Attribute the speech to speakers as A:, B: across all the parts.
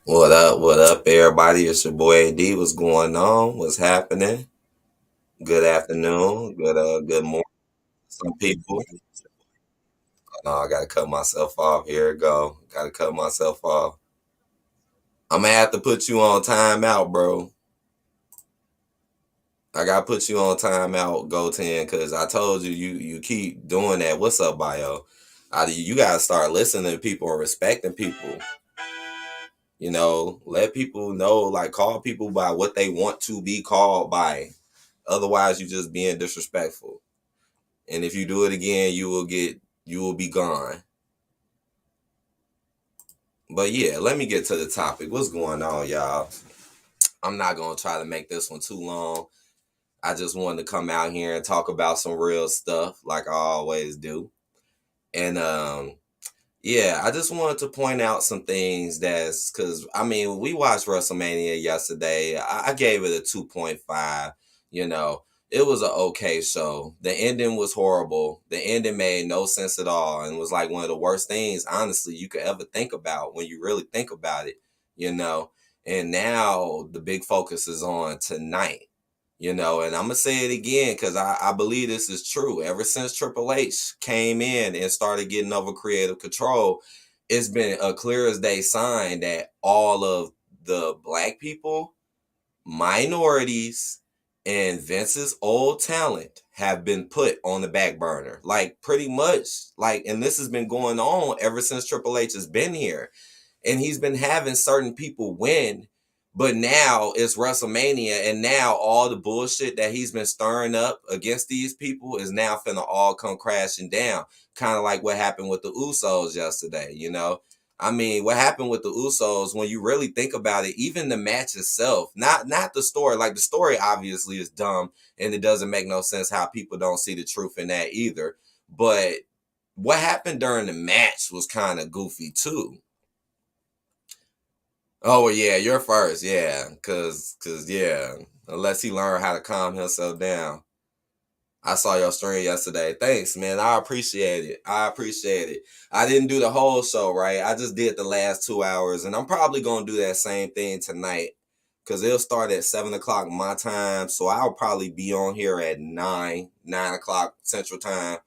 A: What up, everybody? It's your boy AD. What's going on? What's happening? Good afternoon. Good morning. Some people. No, I gotta cut myself off. Here it go. Gotta cut myself off. I'm gonna have to put you on timeout, bro. I gotta put you on timeout, Go 10, because I told you you keep doing that. What's up, bio? You gotta start listening to people and respecting people. Let people know, like call people by what they want to be called by. Otherwise, you just being disrespectful. And if you do it again, you will be gone. But yeah, let me get to the topic. What's going on, y'all? I'm not gonna try to make this one too long. I just wanted to come out here and talk about some real stuff, like I always do. And yeah, I just wanted to point out some things that's because I mean, we watched WrestleMania yesterday. I gave it a 2.5. You know, it was an okay show. The ending was horrible. The ending made no sense at all and was like one of the worst things, honestly, you could ever think about when you really think about it, you know. And now the big focus is on tonight. And I'm gonna say it again because I believe this is true. Ever since Triple H came in and started getting over creative control, it's been a clear as day sign that all of the black people, minorities, and Vince's old talent have been put on the back burner. Like pretty much, and this has been going on ever since Triple H has been here, and he's been having certain people win. But now it's WrestleMania, and now all the bullshit that he's been stirring up against these people is now finna all come crashing down. Kind of like what happened with the Usos yesterday. I mean, what happened with the Usos, when you really think about it, even the match itself, not the story. Like the story obviously is dumb and it doesn't make no sense how people don't see the truth in that either. But what happened during the match was kind of goofy too. Oh well, yeah, you're first, yeah, cause yeah, unless he learned how to calm himself down. I saw your stream yesterday. Thanks, man. I appreciate it. I appreciate it. I didn't do the whole show, right? I just did the last 2 hours, and I'm probably gonna do that same thing tonight, cause it'll start at 7 o'clock my time. So I'll probably be on here at 9 o'clock Central Time,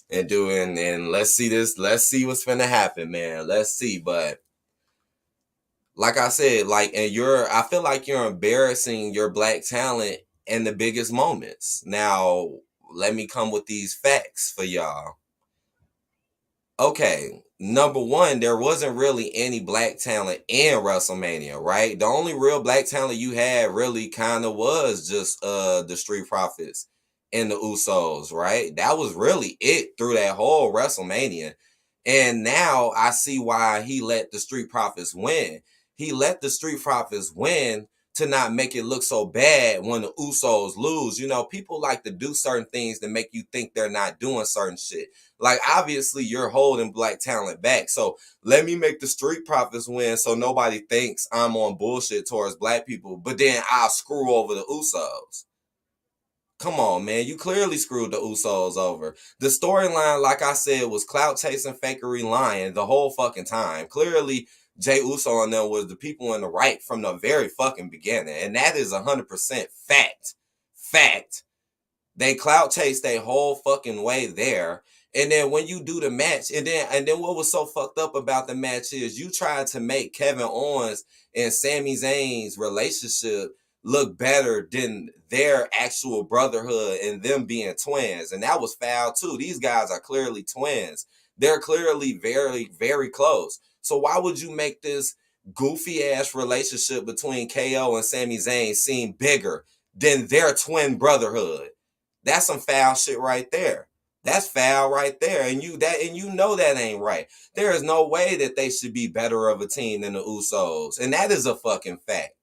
A: and doing. And let's see this. Let's see what's gonna happen, man. Let's see, but like I said, I feel like you're embarrassing your black talent in the biggest moments. Now, let me come with these facts for y'all. Okay, number one, there wasn't really any black talent in WrestleMania, right? The only real black talent you had really kind of was just the Street Profits and the Usos, right? That was really it through that whole WrestleMania. And now I see why he let the Street Profits win. He let the Street Profits win to not make it look so bad when the Usos lose. People like to do certain things that make you think they're not doing certain shit. Like, obviously, you're holding black talent back. So let me make the Street Profits win so nobody thinks I'm on bullshit towards black people. But then I'll screw over the Usos. Come on, man. You clearly screwed the Usos over. The storyline, like I said, was clout chasing, fakery, lying the whole fucking time. Clearly, Jay Uso and them was the people in the right from the very fucking beginning. And that is 100% fact. Fact. They clout chase their whole fucking way there. And then when you do the match, and then what was so fucked up about the match is you tried to make Kevin Owens and Sami Zayn's relationship look better than their actual brotherhood and them being twins. And that was foul too. These guys are clearly twins. They're clearly very, very close. So why would you make this goofy ass relationship between KO and Sami Zayn seem bigger than their twin brotherhood? That's some foul shit right there. That's foul right there. And you know that ain't right. There is no way that they should be better of a team than the Usos. And that is a fucking fact.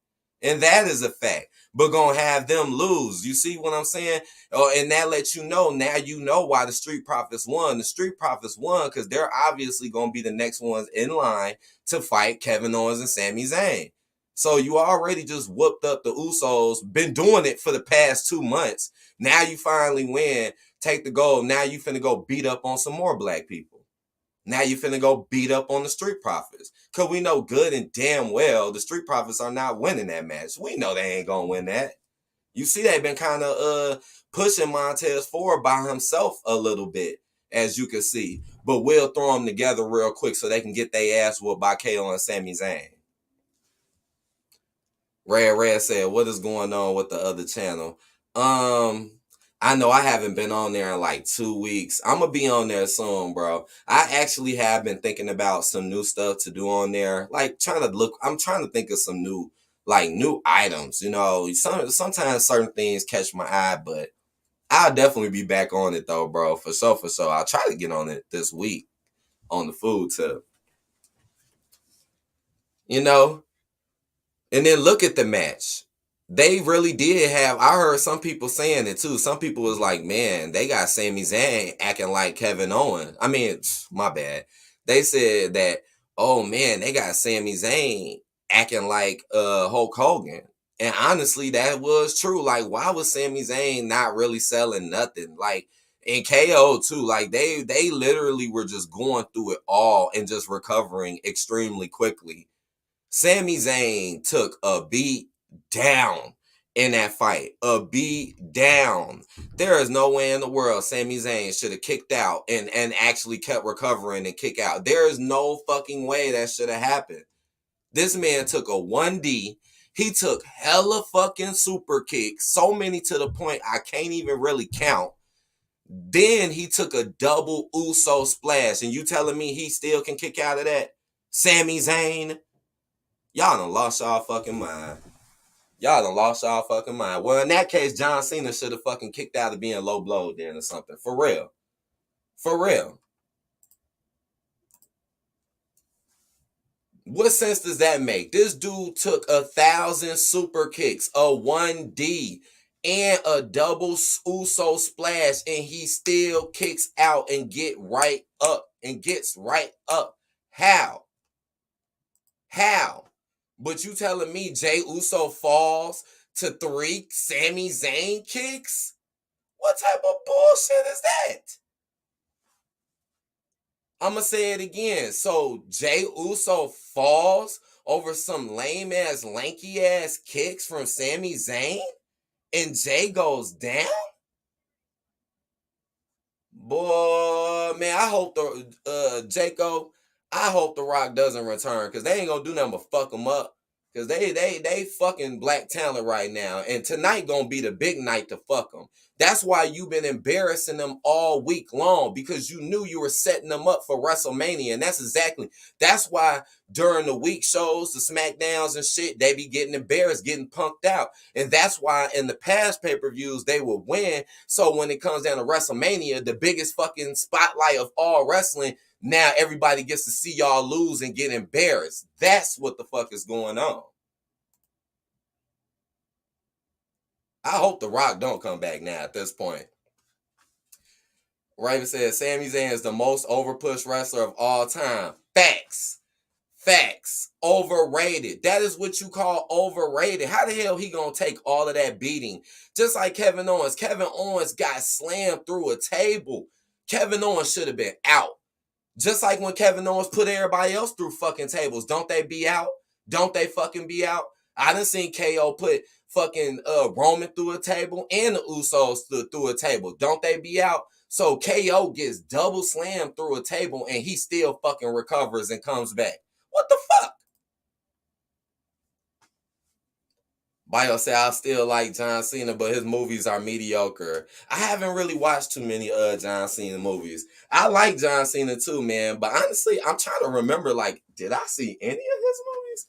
A: And that is a fact. But gonna have them lose. You see what I'm saying? Oh, and that lets you know, now you know why the Street Profits won. The Street Profits won because they're obviously gonna be the next ones in line to fight Kevin Owens and Sami Zayn. So you already just whooped up the Usos, been doing it for the past 2 months. Now you finally win, take the gold. Now you finna go beat up on some more black people. Now you finna go beat up on the Street Profits. Cause we know good and damn well the Street Profits are not winning that match. We know they ain't gonna win that. You see they've been kind of pushing Montez forward by himself a little bit, as you can see. But we'll throw them together real quick so they can get their ass whooped by KO and Sami Zayn. Red said, what is going on with the other channel? I know I haven't been on there in like 2 weeks. I'm gonna be on there soon, bro. I actually have been thinking about some new stuff to do on there. Like I'm trying to think of some new items. You know, sometimes certain things catch my eye, but I'll definitely be back on it though, bro. For sure, for sure. I'll try to get on it this week on the food tip. You know? And then look at the match. They really did have. I heard some people saying it too. Some people was like, "Man, they got Sami Zayn acting like Kevin Owens." I mean, my bad. They said that, "Oh man, they got Sami Zayn acting like Hulk Hogan." And honestly, that was true. Like, why was Sami Zayn not really selling nothing? Like, and KO too. Like, they literally were just going through it all and just recovering extremely quickly. Sami Zayn took a beat down in that fight. A beat down. There is no way in the world Sami Zayn should have kicked out and actually kept recovering and kick out. There is no fucking way that should have happened. This man took a 1D. He took hella fucking super kicks. So many to the point I can't even really count. Then he took a double Uso splash. And you telling me he still can kick out of that? Sami Zayn? Y'all done lost y'all fucking mind. Y'all done lost y'all fucking mind. Well, in that case, John Cena should have fucking kicked out of being low blow then or something. For real. For real. What sense does that make? This dude took 1,000 super kicks, a 1D, and a double Uso splash, and he still kicks out and gets right up. How? How? But you telling me Jey Uso falls to 3 Sami Zayn kicks? What type of bullshit is that? I'm going to say it again. So Jey Uso falls over some lame ass, lanky ass kicks from Sami Zayn? And Jey goes down? Boy, man, I hope Jaco, I hope The Rock doesn't return because they ain't gonna do nothing but fuck him up. Because they fucking black talent right now. And tonight gonna be the big night to fuck them. That's why you've been embarrassing them all week long because you knew you were setting them up for WrestleMania. And that's why during the week shows, the SmackDowns and shit, they be getting embarrassed, getting punked out. And that's why in the past pay-per-views, they would win. So when it comes down to WrestleMania, the biggest fucking spotlight of all wrestling, now everybody gets to see y'all lose and get embarrassed. That's what the fuck is going on. I hope The Rock don't come back now at this point. Raven says Sami Zayn is the most overpushed wrestler of all time. Facts. Facts. Overrated. That is what you call overrated. How the hell he gonna take all of that beating? Just like Kevin Owens. Kevin Owens got slammed through a table. Kevin Owens should have been out. Just like when Kevin Owens put everybody else through fucking tables. Don't they be out? Don't they fucking be out? I done seen KO put fucking Roman through a table and the Usos through a table. Don't they be out? So KO gets double slammed through a table and he still fucking recovers and comes back. What the fuck? Bio said I still like John Cena, but his movies are mediocre. I haven't really watched too many John Cena movies. I like John Cena too, man. But honestly, I'm trying to remember, like, did I see any of his movies?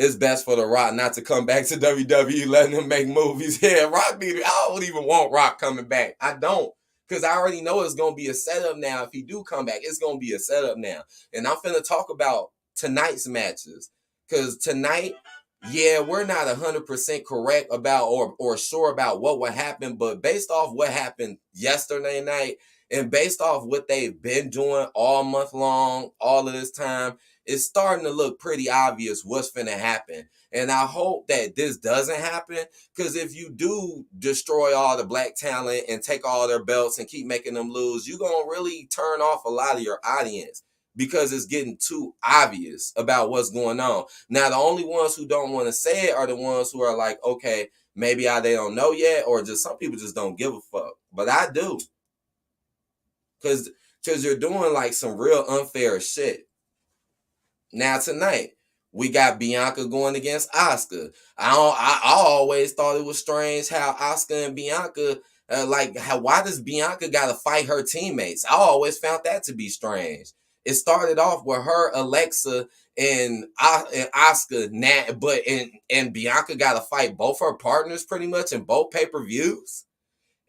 A: It's best for The Rock not to come back to WWE, letting him make movies. Yeah, Rock I don't even want Rock coming back. I don't. Because I already know it's going to be a setup now. If he do come back, it's going to be a setup now. And I'm finna talk about tonight's matches. Because tonight, yeah, we're not 100% correct about or sure about what would happen. But based off what happened yesterday night And based off what they've been doing all month long, all of this time, it's starting to look pretty obvious what's finna happen. And I hope that this doesn't happen, because if you do destroy all the black talent and take all their belts and keep making them lose, you're going to really turn off a lot of your audience, because it's getting too obvious about what's going on. Now, the only ones who don't want to say it are the ones who are like, okay, maybe they don't know yet, or just some people just don't give a fuck. But I do. Because you're doing like some real unfair shit. Now tonight, we got Bianca going against Asuka. I always thought it was strange how Asuka and Bianca, why does Bianca gotta fight her teammates? I always found that to be strange. It started off with her, Alexa, and Asuka, and Bianca gotta fight both her partners pretty much in both pay-per-views.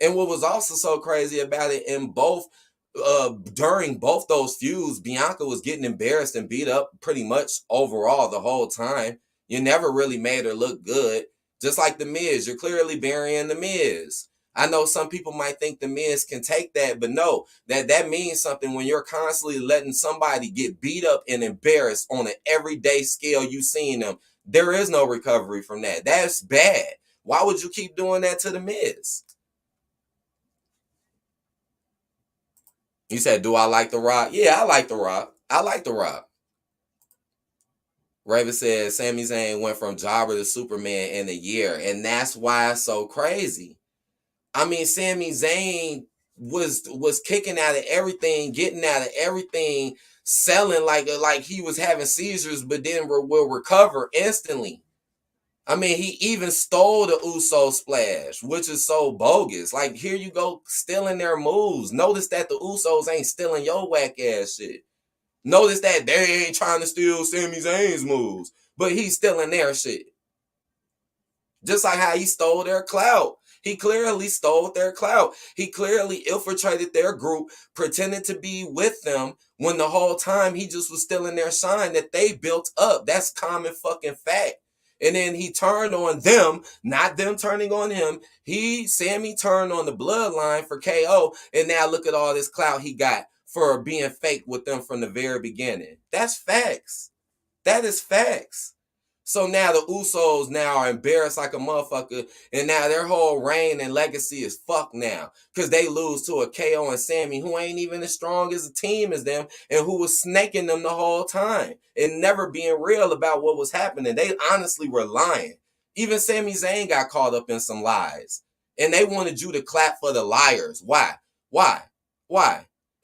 A: And what was also so crazy about it, in both during both those feuds, Bianca was getting embarrassed and beat up pretty much overall the whole time. You never really made her look good. Just like The Miz, you're clearly burying The Miz. I know some people might think The Miz can take that, but no, that means something when you're constantly letting somebody get beat up and embarrassed on an everyday scale. You seeing them. There is no recovery from that. That's bad. Why would you keep doing that to The Miz? You said, do I like The Rock? Yeah, I like The Rock. I like The Rock. Raven said Sami Zayn went from jobber to Superman in a year, and that's why it's so crazy. I mean, Sami Zayn was kicking out of everything, getting out of everything, selling like he was having seizures, but then will recover instantly. I mean, he even stole the Uso splash, which is so bogus. Like, here you go, stealing their moves. Notice that the Usos ain't stealing your whack ass shit. Notice that they ain't trying to steal Sami Zayn's moves, but he's stealing their shit. Just like how he stole their clout. He clearly stole their clout. He clearly infiltrated their group, pretended to be with them, when the whole time he just was stealing their shine that they built up. That's common fucking fact. And then he turned on them, not them turning on him. Sami turned on the bloodline for KO, and now look at all this clout he got for being fake with them from the very beginning. That's facts. That is facts. So now the Usos now are embarrassed like a motherfucker, and now their whole reign and legacy is fucked now, because they lose to a KO and Sami who ain't even as strong as a team as them, and who was snaking them the whole time and never being real about what was happening. They honestly were lying. Even Sami Zayn got caught up in some lies, and they wanted you to clap for the liars. Why? Why?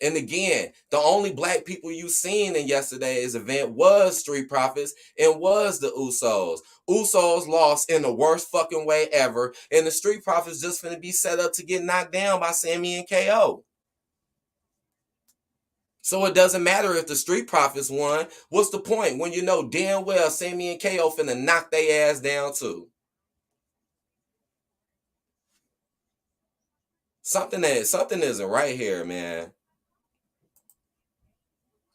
A: And again, the only black people you seen in yesterday's event was Street Profits and was the Usos. Usos lost in the worst fucking way ever, and the Street Profits just finna be set up to get knocked down by Sami and KO. So it doesn't matter if the Street Profits won. What's the point when you know damn well Sami and KO finna knock their ass down too? Something isn't right here, man.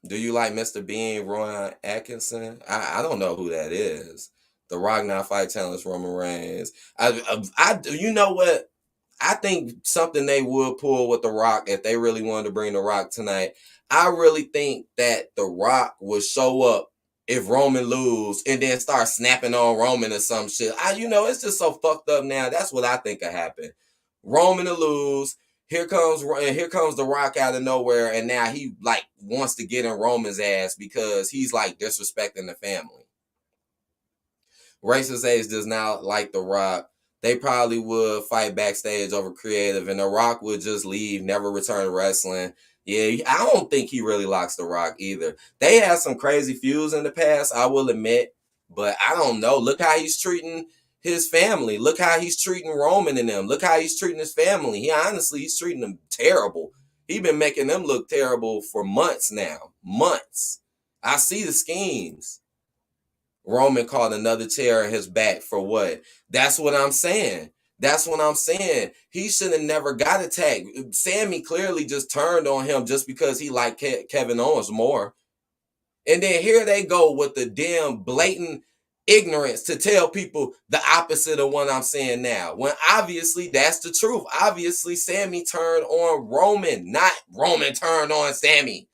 A: Do you like Mr. Bean, Rowan Atkinson? I don't know who that is. The Rock Now Fight Challenge, Roman Reigns. You know what? I think something they would pull with The Rock if they really wanted to bring The Rock tonight. I really think that The Rock would show up if Roman lose and then start snapping on Roman or some shit. It's just so fucked up now. That's what I think could happen. Roman to lose. Here comes The Rock out of nowhere, and now he like wants to get in Roman's ass because he's like disrespecting the family. Racist Age does not like The Rock. They probably would fight backstage over creative, and The Rock would just leave, never return to wrestling. Yeah, I don't think he really likes The Rock either. They had some crazy feuds in the past, I will admit, but I don't know. Look how he's treating his family. Look how he's treating Roman and them. Look how he's treating his family. He's treating them terrible. He's been making them look terrible for months now. Months. I see the schemes. Roman caught another chair in his back for what? That's what I'm saying. He should have never got attacked. Sami clearly just turned on him just because he liked Kevin Owens more. And then here they go with the damn blatant ignorance to tell people the opposite of what I'm saying now. When obviously that's the truth. Obviously, Sammy turned on Roman, not Roman turned on Sammy.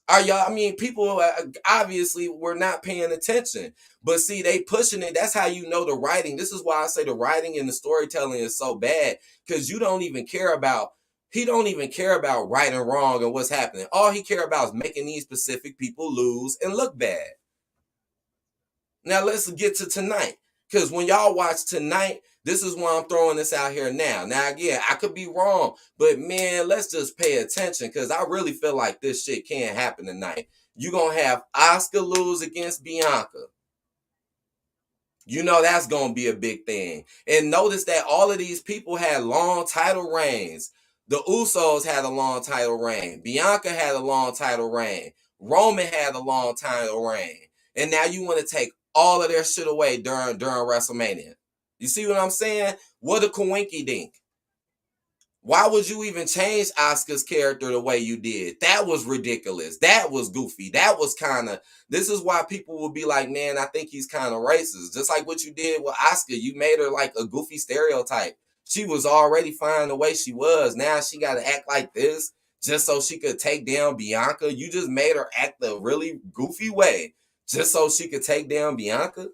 A: Are y'all? I mean, people obviously were not paying attention, but see, they pushing it. That's how you know the writing. This is why I say the writing and the storytelling is so bad, because you don't even care about. He don't even care about right and wrong and what's happening. All he care about is making these specific people lose and look bad. Now let's get to tonight, because when y'all watch tonight, this is why I'm throwing this out here now. Now again, I could be wrong, but man, let's just pay attention, because I really feel like this shit can't happen tonight. You gonna have Asuka lose against Bianca. You know that's gonna be a big thing. And notice that all of these people had long title reigns. The Usos had a long title reign. Bianca had a long title reign. Roman had a long title reign. And now you want to take all of their shit away during WrestleMania. You see what I'm saying? What a coinky dink. Why would you even change Asuka's character the way you did? That was ridiculous. That was goofy. That was kind of, this is why people will be like, man, I think he's kind of racist. Just like what you did with Asuka. You made her like a goofy stereotype. She was already fine the way she was. Now she got to act like this just so she could take down Bianca. You just made her act the really goofy way just so she could take down Bianca.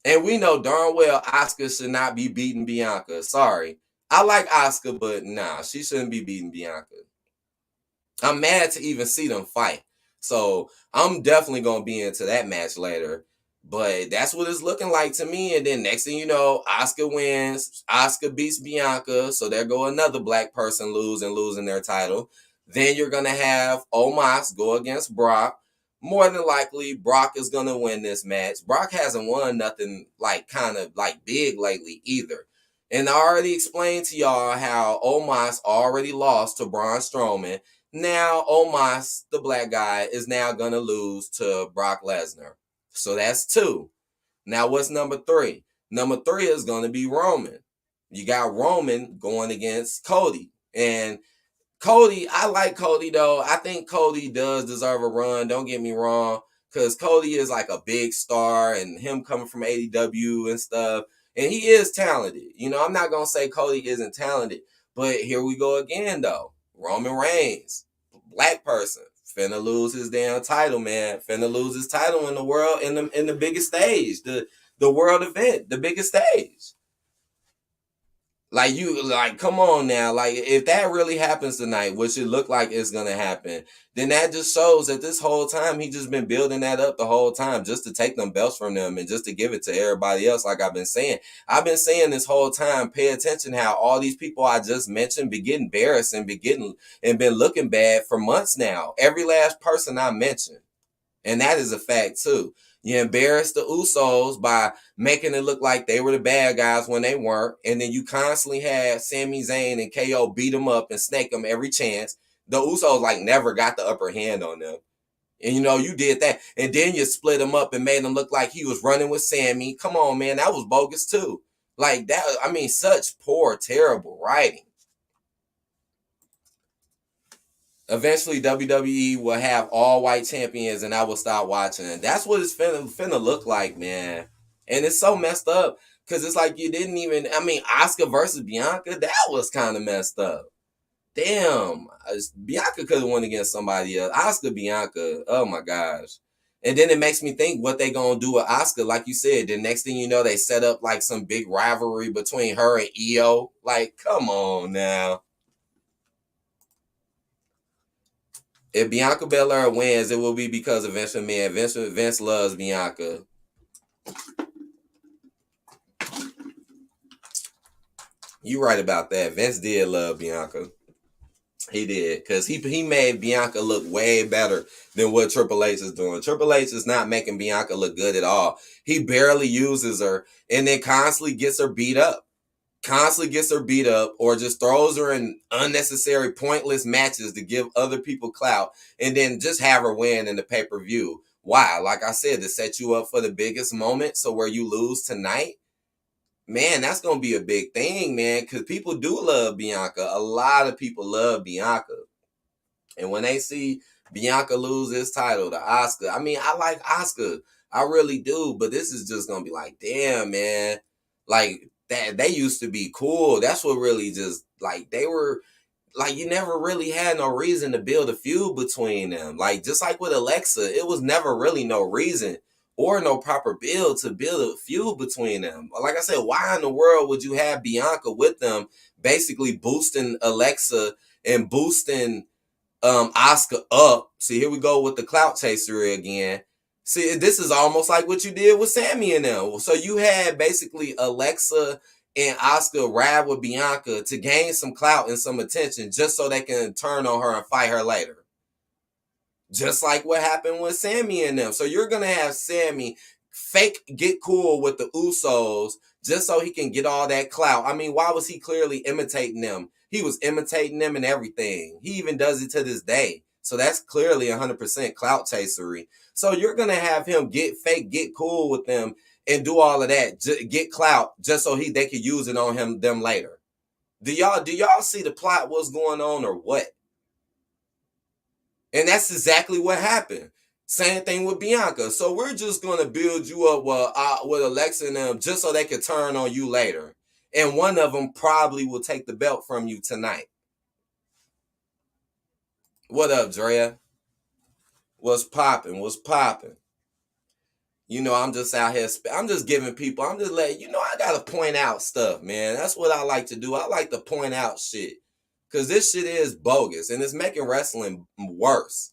A: And we know darn well Asuka should not be beating Bianca. Sorry. I like Asuka, but nah, she shouldn't be beating Bianca. I'm mad to even see them fight. So I'm definitely going to be into that match later. But that's what it's looking like to me. And then next thing you know, Asuka wins. Asuka beats Bianca. So there go another black person losing their title. Then you're going to have Omos go against Brock. More than likely, Brock is going to win this match. Brock hasn't won nothing like kind of like big lately either. And I already explained to y'all how Omos already lost to Braun Strowman. Now Omos, the black guy, is now going to lose to Brock Lesnar. So that's 2. Now what's number 3? Number 3 is going to be Roman. You got Roman going against Cody. And Cody, I like Cody though. I think Cody does deserve a run. Don't get me wrong. Because Cody is like a big star, and him coming from AEW and stuff. And he is talented. You know, I'm not going to say Cody isn't talented. But here we go again though. Roman Reigns, black person, finna lose his damn title, man. Finna lose his title in the world, in the biggest stage, the world event, the biggest stage. Like, come on now. Like, if that really happens tonight, which it look like it's gonna happen, then that just shows that this whole time he just been building that up the whole time just to take them belts from them and just to give it to everybody else. Like I've been saying this whole time. Pay attention how all these people I just mentioned be getting embarrassed and been looking bad for months now. Every last person I mentioned, and that is a fact too. You embarrassed the Usos by making it look like they were the bad guys when they weren't. And then you constantly had Sami Zayn and KO beat them up and snake them every chance. The Usos like never got the upper hand on them. And you know, you did that. And then you split him up and made him look like he was running with Sammy. Come on, man. That was bogus too. Like that, I mean, such poor, terrible writing. Eventually, WWE will have all white champions, and I will stop watching. And that's what it's finna look like, man. And it's so messed up because it's like you didn't even. I mean, Asuka versus Bianca, that was kind of messed up. Damn, Bianca could have won against somebody else. Asuka, Bianca, oh my gosh. And then it makes me think what they gonna do with Asuka. Like you said, the next thing you know, they set up like some big rivalry between her and Io. Like, come on now. If Bianca Belair wins, it will be because of Vince McMahon. Vince loves Bianca. You right about that. Vince did love Bianca. He did, because he made Bianca look way better than what Triple H is doing. Triple H is not making Bianca look good at all. He barely uses her and then constantly gets her beat up. Or just throws her in unnecessary, pointless matches to give other people clout and then just have her win in the pay-per-view. Why? Like I said, to set you up for the biggest moment, so where you lose tonight, man, that's going to be a big thing, man, because people do love Bianca. A lot of people love Bianca. And when they see Bianca lose this title to Asuka, I mean, I like Asuka. I really do. But this is just going to be like, damn, man. Like, that they used to be cool. That's what really just, like, they were, like, you never really had no reason to build a feud between them. Like, just like with Alexa, it was never really no reason or no proper build to build a feud between them. Like I said, why in the world would you have Bianca with them, basically boosting Alexa and boosting Asuka up? See, here we go with the clout chaser again. See, this is almost like what you did with Sammy and them. So you had basically Alexa and Asuka ride with Bianca to gain some clout and some attention just so they can turn on her and fight her later. Just like what happened with Sammy and them. So you're going to have Sammy fake get cool with the Usos just so he can get all that clout. I mean, why was he clearly imitating them? He was imitating them and everything. He even does it to this day. So that's clearly 100% clout chasery. So you're going to have him get cool with them and do all of that, get clout just so they could use it on them later. Do y'all see the plot, what's going on, or what? And that's exactly what happened. Same thing with Bianca. So we're just going to build you up with Alexa and them just so they can turn on you later. And one of them probably will take the belt from you tonight. What up, Drea? What's popping? You know, I'm just out here. I'm just giving people. I'm just letting you know. I gotta point out stuff, man. That's what I like to do. I like to point out shit because this shit is bogus and it's making wrestling worse.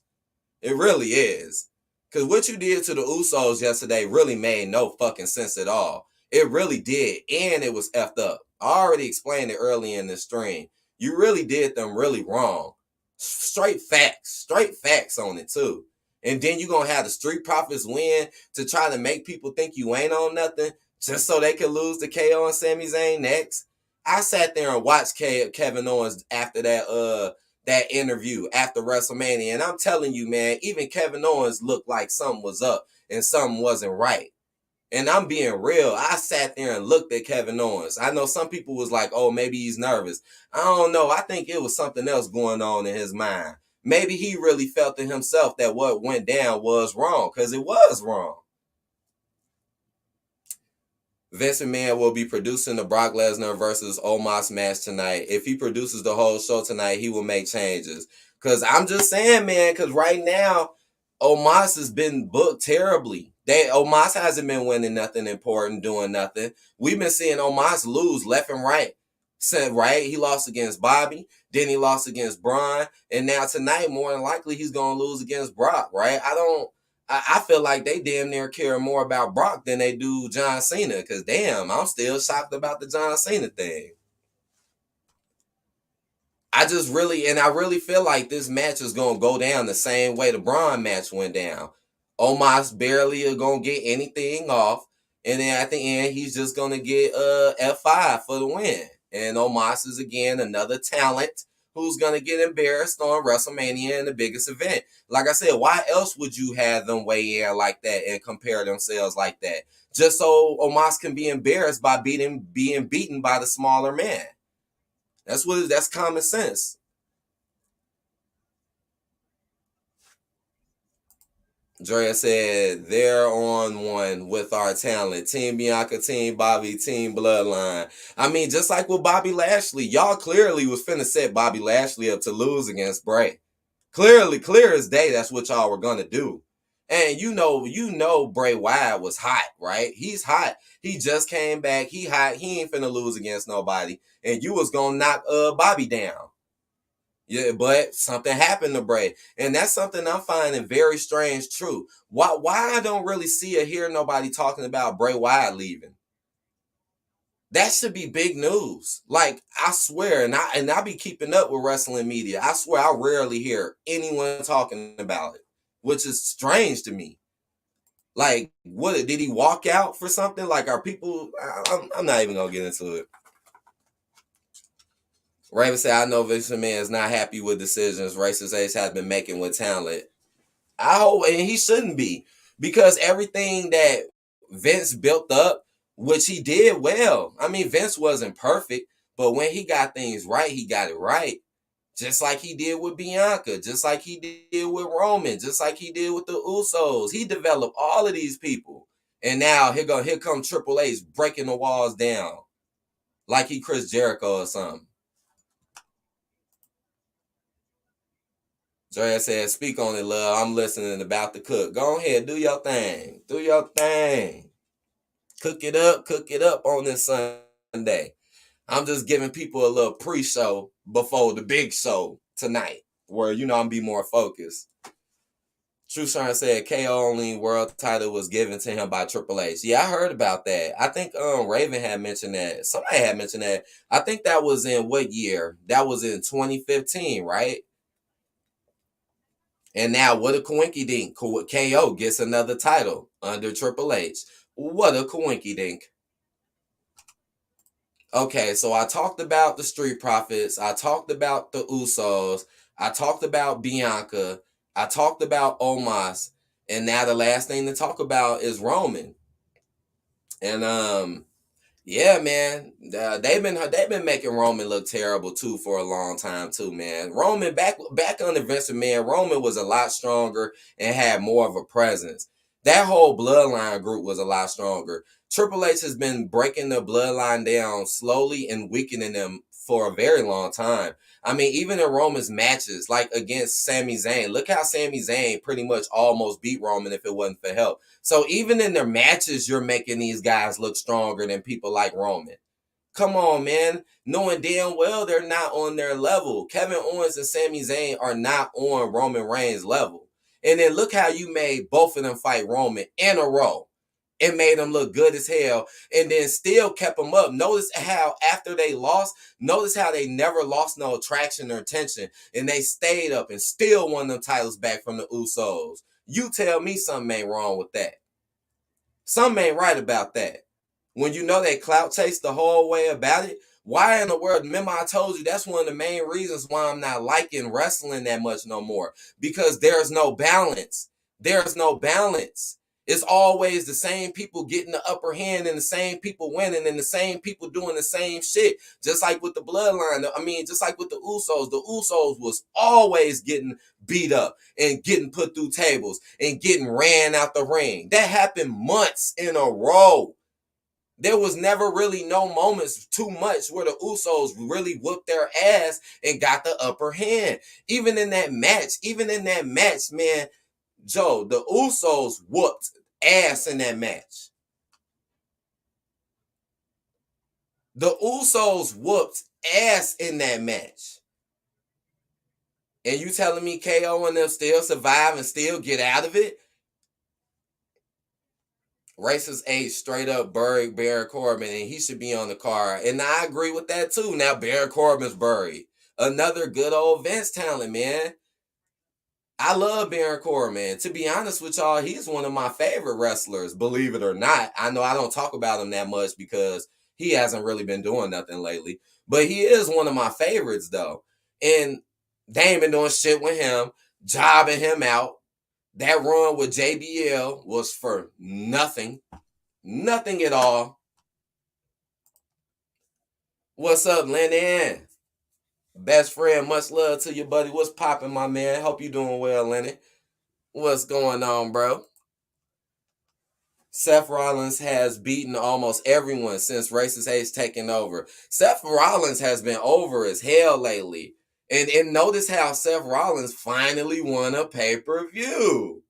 A: It really is. Because what you did to the Usos yesterday really made no fucking sense at all. It really did, and it was effed up. I already explained it early in the stream. You really did them really wrong. Straight facts on it too. And then you're going to have the Street Profits win to try to make people think you ain't on nothing just so they can lose to KO and Sami Zayn next. I sat there and watched Kevin Owens after that interview after WrestleMania, and I'm telling you, man, even Kevin Owens looked like something was up and something wasn't right. And I'm being real. I sat there and looked at Kevin Owens. I know some people was like, oh, maybe he's nervous. I don't know. I think it was something else going on in his mind. Maybe he really felt in himself that what went down was wrong, because it was wrong. Vince McMahon will be producing the Brock Lesnar versus Omos match tonight. If he produces the whole show tonight, he will make changes. Because I'm just saying, man, because right now, Omos has been booked terribly. Omos hasn't been winning nothing important, doing nothing. We've been seeing Omos lose left and right. Right? He lost against Bobby. Then he lost against Braun. And now tonight, more than likely, he's going to lose against Brock, right? I feel like they damn near care more about Brock than they do John Cena. Because, damn, I'm still shocked about the John Cena thing. I really feel like this match is going to go down the same way the Braun match went down. Omos barely going to get anything off. And then at the end, he's just going to get F5 for the win. And Omos is, again, another talent who's going to get embarrassed on WrestleMania in the biggest event. Like I said, why else would you have them weigh in like that and compare themselves like that? Just so Omos can be embarrassed by being beaten by the smaller man. That's common sense. Drea said, they're on one with our talent. Team Bianca, Team Bobby, Team Bloodline. I mean, just like with Bobby Lashley, y'all clearly was finna set Bobby Lashley up to lose against Bray. Clearly, clear as day, that's what y'all were gonna do. And you know Bray Wyatt was hot, right? He's hot. He just came back. He hot. He ain't finna lose against nobody. And you was gonna knock Bobby down. Yeah, but something happened to Bray. And that's something I'm finding very strange true. Why I don't really see or hear nobody talking about Bray Wyatt leaving? That should be big news. Like, I swear, and I be keeping up with wrestling media. I swear I rarely hear anyone talking about it, which is strange to me. Like, what did he walk out for something? Like, are people I'm not even gonna get into it. Raven said, I know Vince McMahon is not happy with decisions Racist Ace has been making with talent. I hope, and he shouldn't be, because everything that Vince built up, which he did well. I mean, Vince wasn't perfect, but when he got things right, he got it right. Just like he did with Bianca, just like he did with Roman, just like he did with the Usos. He developed all of these people. And now here come Triple H breaking the walls down like he Chris Jericho or something. Dre said, speak on it, love. I'm listening, about to cook. Go ahead, do your thing. Do your thing. Cook it up on this Sunday. I'm just giving people a little pre-show before the big show tonight, where I'm gonna be more focused. True Sean said KO only world title was given to him by Triple H. Yeah, I heard about that. I think Raven had mentioned that. Somebody had mentioned that. I think that was in what year? That was in 2015, right? And now what a coinky dink. KO gets another title under Triple H. What a coinky dink. Okay, so I talked about the Street Profits. I talked about the Usos. I talked about Bianca. I talked about Omos. And now the last thing to talk about is Roman. And yeah, man, they've been making Roman look terrible too for a long time too, man. Roman back under Vince McMahon, Roman was a lot stronger and had more of a presence. That whole bloodline group was a lot stronger. Triple H has been breaking the bloodline down slowly and weakening them for a very long time. I mean, even in Roman's matches, like against Sami Zayn, look how Sami Zayn pretty much almost beat Roman if it wasn't for help. So even in their matches, you're making these guys look stronger than people like Roman. Come on, man. Knowing damn well they're not on their level. Kevin Owens and Sami Zayn are not on Roman Reigns' level. And then look how you made both of them fight Roman in a row. It made them look good as hell, and then still kept them up. Notice how after they lost, notice how they never lost no attraction or attention, and they stayed up and still won them titles back from the Usos. You tell me something ain't wrong with that. Something ain't right about that. When you know they clout chase the whole way about it, why in the world? Remember, I told you that's one of the main reasons why I'm not liking wrestling that much no more. Because there's no balance. There's no balance. It's always the same people getting the upper hand and the same people winning and the same people doing the same shit. Just like with the bloodline. I mean, just like with the Usos. The Usos was always getting beat up and getting put through tables and getting ran out the ring. That happened months in a row. There was never really no moments too much where the Usos really whooped their ass and got the upper hand. Even in that match, man, Joe, the Usos whooped ass in that match. The Usos whooped ass in that match. And you telling me KO and them still survive and still get out of it? Racist H straight up buried Baron Corbin and he should be on the card. And I agree with that too. Now Baron Corbin's buried. Another good old Vince talent, man. I love Baron Corbin. To be honest with y'all, he's one of my favorite wrestlers, believe it or not. I know I don't talk about him that much because he hasn't really been doing nothing lately. But he is one of my favorites, though. And they ain't been doing shit with him, jobbing him out. That run with JBL was for nothing. Nothing at all. What's up, Lenny? Best friend, much love to you, buddy. What's popping, my man? Hope you doing well, Lenny. What's going on, bro? Seth Rollins has beaten almost everyone since Racist Ace taking over. Seth Rollins has been over as hell lately. And notice how Seth Rollins finally won a pay-per-view.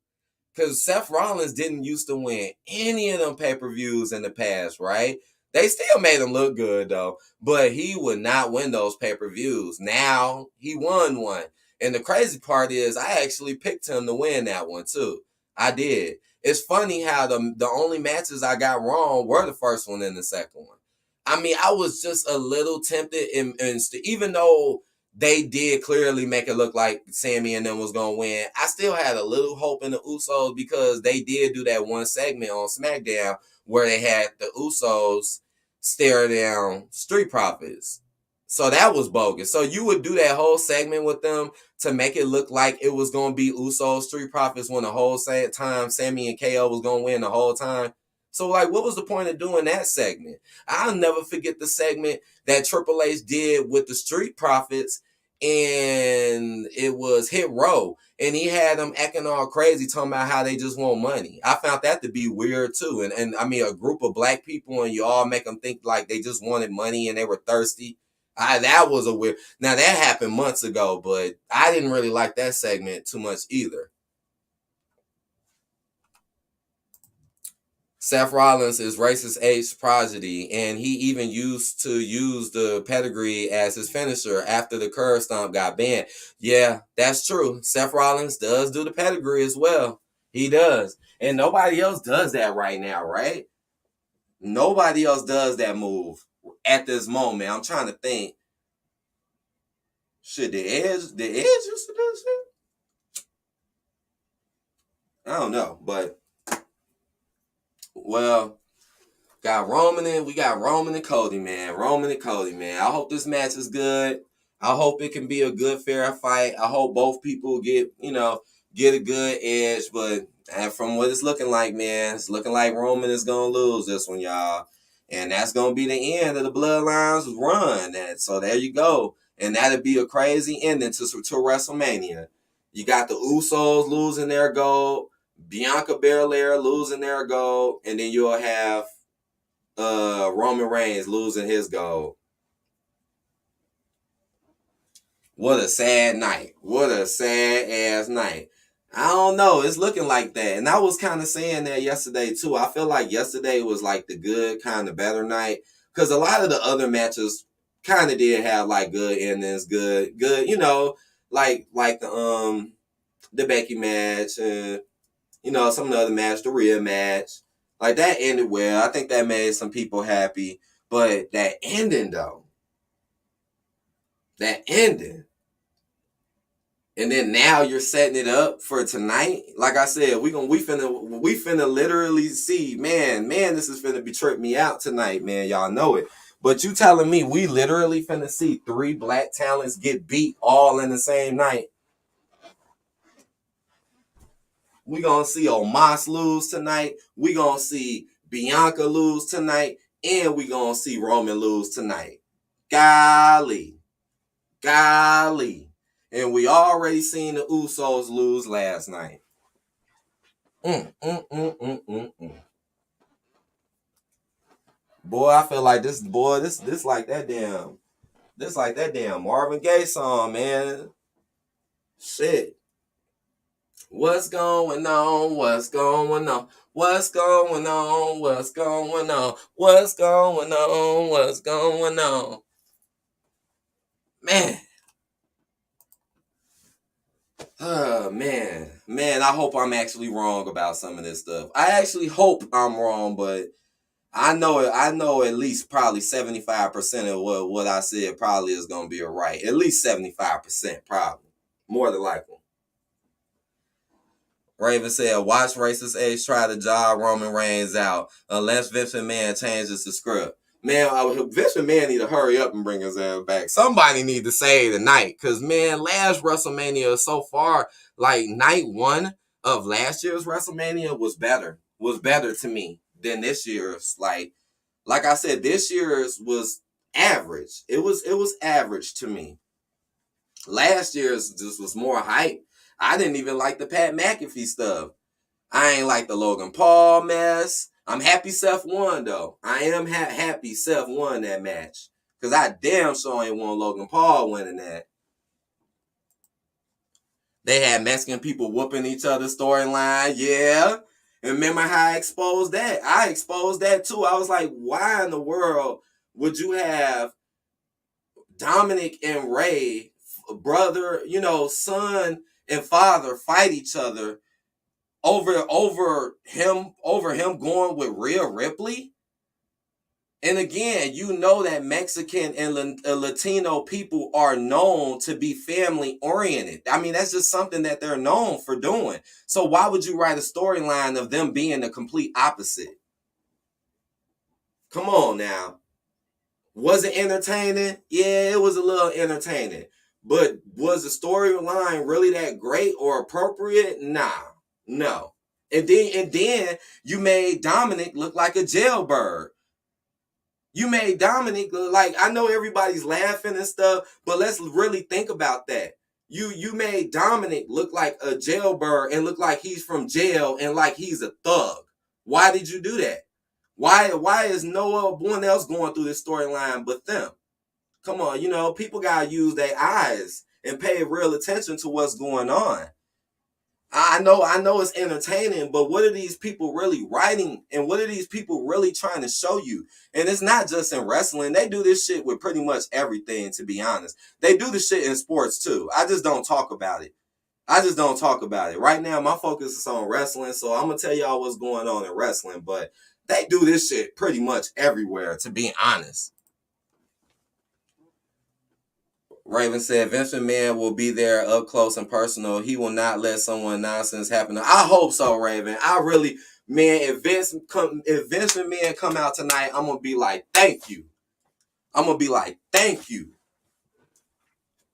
A: Because Seth Rollins didn't used to win any of them pay-per-views in the past, right? They still made him look good, though. But he would not win those pay-per-views. Now, he won one. And the crazy part is, I actually picked him to win that one, too. I did. It's funny how the only matches I got wrong were the first one and the second one. I mean, I was just a little tempted, and even though they did clearly make it look like Sammy and them was going to win, I still had a little hope in the Usos because they did do that one segment on SmackDown where they had the Usos stare down Street Profits. So that was bogus. So you would do that whole segment with them to make it look like it was going to be Usos Street Profits when the whole time Sammy and KO was going to win the whole time. So, like, what was the point of doing that segment? I'll never forget the segment that Triple H did with the Street Profits and it was Hit Row, and he had them acting all crazy, talking about how they just want money. I found that to be weird too, and I mean, a group of black people, and you all make them think like they just wanted money and they were thirsty. That was a weird. Now that happened months ago, but I didn't really like that segment too much either. Seth Rollins is racist H prodigy, and he even used to use the pedigree as his finisher after the curb stomp got banned. Yeah, that's true. Seth Rollins does do the pedigree as well. He does. And nobody else does that right now, right? Nobody else does that move at this moment. I'm trying to think. Shit, the Edge used to do this shit? I don't know, but well, we got Roman and Cody, man. Roman and Cody, man. I hope this match is good. I hope it can be a good, fair fight. I hope both people get a good edge. But from what it's looking like, man, it's looking like Roman is gonna lose this one, y'all. And that's gonna be the end of the Bloodlines run. And so there you go. And that'd be a crazy ending to WrestleMania. You got the Usos losing their gold, Bianca Belair losing their gold, and then you'll have Roman Reigns losing his gold. What a sad night. What a sad ass night. I don't know. It's looking like that. And I was kind of saying that yesterday too. I feel like yesterday was like the good, kind of better night. Because a lot of the other matches kind of did have like good endings, good, like the Becky match and some of the other match, the Rhea match. Like that ended well. I think that made some people happy. But that ending though. That ending. And then now you're setting it up for tonight. Like I said, we finna literally see, man, this is finna be trip me out tonight, man. Y'all know it. But you telling me we literally finna see 3 black talents get beat all in the same night? We gonna see Omos lose tonight. We gonna see Bianca lose tonight. And we gonna see Roman lose tonight. Golly. And we already seen the Usos lose last night. Boy, I feel like this like that damn Marvin Gaye song, man. Shit. What's going on? What's going on? What's going on? What's going on? What's going on? What's going on? Man. Oh, man. I hope I'm actually wrong about some of this stuff. I actually hope I'm wrong, but I know at least probably 75% of what I said probably is going to be right. At least 75% probably. More than likely. Raven said, watch racist H try to jog Roman Reigns out unless Vince McMahon changes the script. Man, Vince McMahon need to hurry up and bring his ass back. Somebody need to save the night. Because, man, last WrestleMania so far, like night 1 of last year's WrestleMania was better to me than this year's. Like I said, this year's was average. It was average to me. Last year's just was more hype. I didn't even like the Pat McAfee stuff. I ain't like the Logan Paul mess. I'm happy Seth won, though. I am happy Seth won that match. Because I damn sure ain't want Logan Paul winning that. They had Mexican people whooping each other storyline. Yeah. And remember how I exposed that? I exposed that, too. I was like, why in the world would you have Dominic and Ray, brother, son and father, fight each other over him going with Rhea Ripley? And again, that Mexican and Latino people are known to be family oriented. I mean, that's just something that they're known for doing. So why would you write a storyline of them being the complete opposite? Come on now. Was it entertaining? Yeah, it was a little entertaining. But was the storyline really that great or appropriate? Nah, no. And then you made Dominic look like a jailbird. You made Dominic like, I know everybody's laughing and stuff, but let's really think about that. You made Dominic look like a jailbird and look like he's from jail and like he's a thug. Why did you do that? Why is no one else going through this storyline but them? Come on, people gotta use their eyes and pay real attention to what's going on. I know it's entertaining, but what are these people really writing and what are these people really trying to show you? And it's not just in wrestling. They do this shit with pretty much everything, to be honest. They do the shit in sports too. I just don't talk about it. Right now, my focus is on wrestling, so I'm gonna tell y'all what's going on in wrestling, but they do this shit pretty much everywhere, to be honest. Raven said Vince McMahon will be there up close and personal. He will not let someone nonsense happen. I hope so, Raven. I really, man, if Vince McMahon come out tonight, I'm gonna be like, thank you.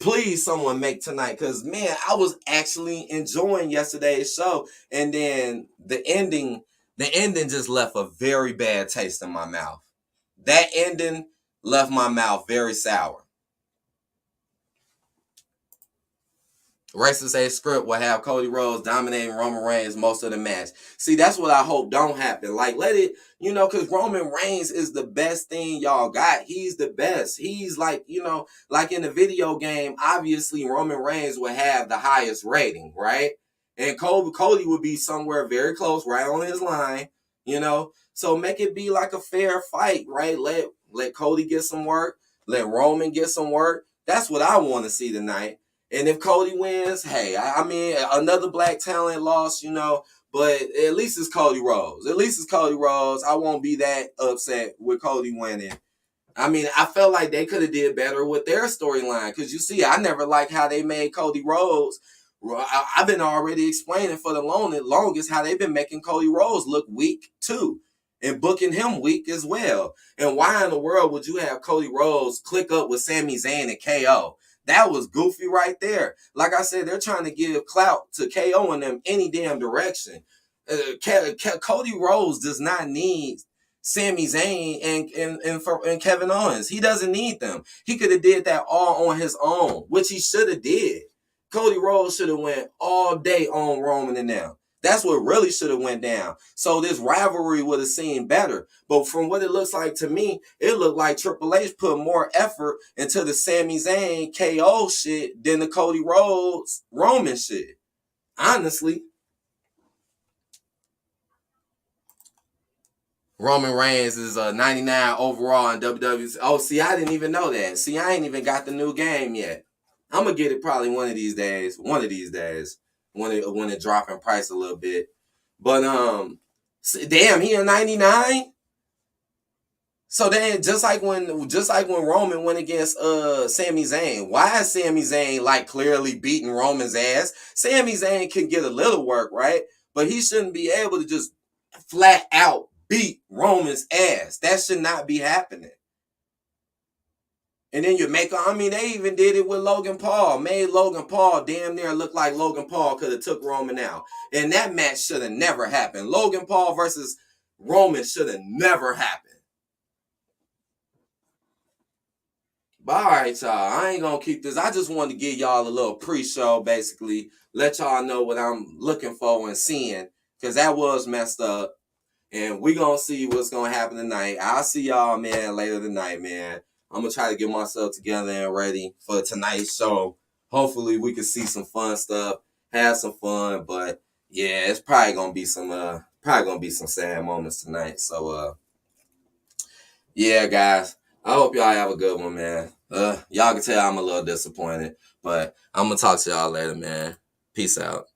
A: Please, someone make tonight, because man, I was actually enjoying yesterday's show, and then the ending just left a very bad taste in my mouth. That ending left my mouth very sour. Racist A script will have Cody Rhodes dominating Roman Reigns most of the match. See, that's what I hope don't happen. Like, let it, because Roman Reigns is the best thing y'all got. He's the best. He's like, like in the video game, obviously Roman Reigns would have the highest rating, right? And Cody would be somewhere very close, right on his line, So make it be like a fair fight, right? Let Cody get some work. Let Roman get some work. That's what I want to see tonight. And if Cody wins, hey, I mean, another black talent lost, but at least it's Cody Rhodes. I won't be that upset with Cody winning. I mean, I felt like they could have did better with their storyline, because you see, I never liked how they made Cody Rhodes. I've been already explaining for the longest how they've been making Cody Rhodes look weak too, and booking him weak as well. And why in the world would you have Cody Rhodes click up with Sami Zayn and KO? That was goofy right there. Like I said, they're trying to give clout to KO in them any damn direction. Cody Rhodes does not need Sami Zayn and Kevin Owens. He doesn't need them. He could have did that all on his own, which he should have did. Cody Rhodes should have went all day on Roman and them. That's what really should have went down. So this rivalry would have seemed better. But from what it looks like to me, it looked like Triple H put more effort into the Sami Zayn KO shit than the Cody Rhodes Roman shit. Honestly. Roman Reigns is a 99 overall in WWE. Oh, see, I didn't even know that. See, I ain't even got the new game yet. I'm going to get it probably one of these days. When it drop in price a little bit. But damn, he a 99? So then just like when Roman went against Sami Zayn, why is Sami Zayn like clearly beating Roman's ass? Sami Zayn can get a little work, right? But he shouldn't be able to just flat out beat Roman's ass. That should not be happening. And then they even did it with Logan Paul. Made Logan Paul damn near look like Logan Paul could have took Roman out. And that match should have never happened. Logan Paul versus Roman should have never happened. But all right, y'all. I ain't going to keep this. I just wanted to give y'all a little pre-show, basically. Let y'all know what I'm looking for and seeing. Because that was messed up. And we going to see what's going to happen tonight. I'll see y'all, man, later tonight, man. I'm going to try to get myself together and ready for tonight's show. Hopefully we can see some fun stuff, have some fun, but yeah, it's probably going to be some sad moments tonight. So yeah, guys, I hope y'all have a good one, man. Y'all can tell I'm a little disappointed, but I'm going to talk to y'all later, man. Peace out.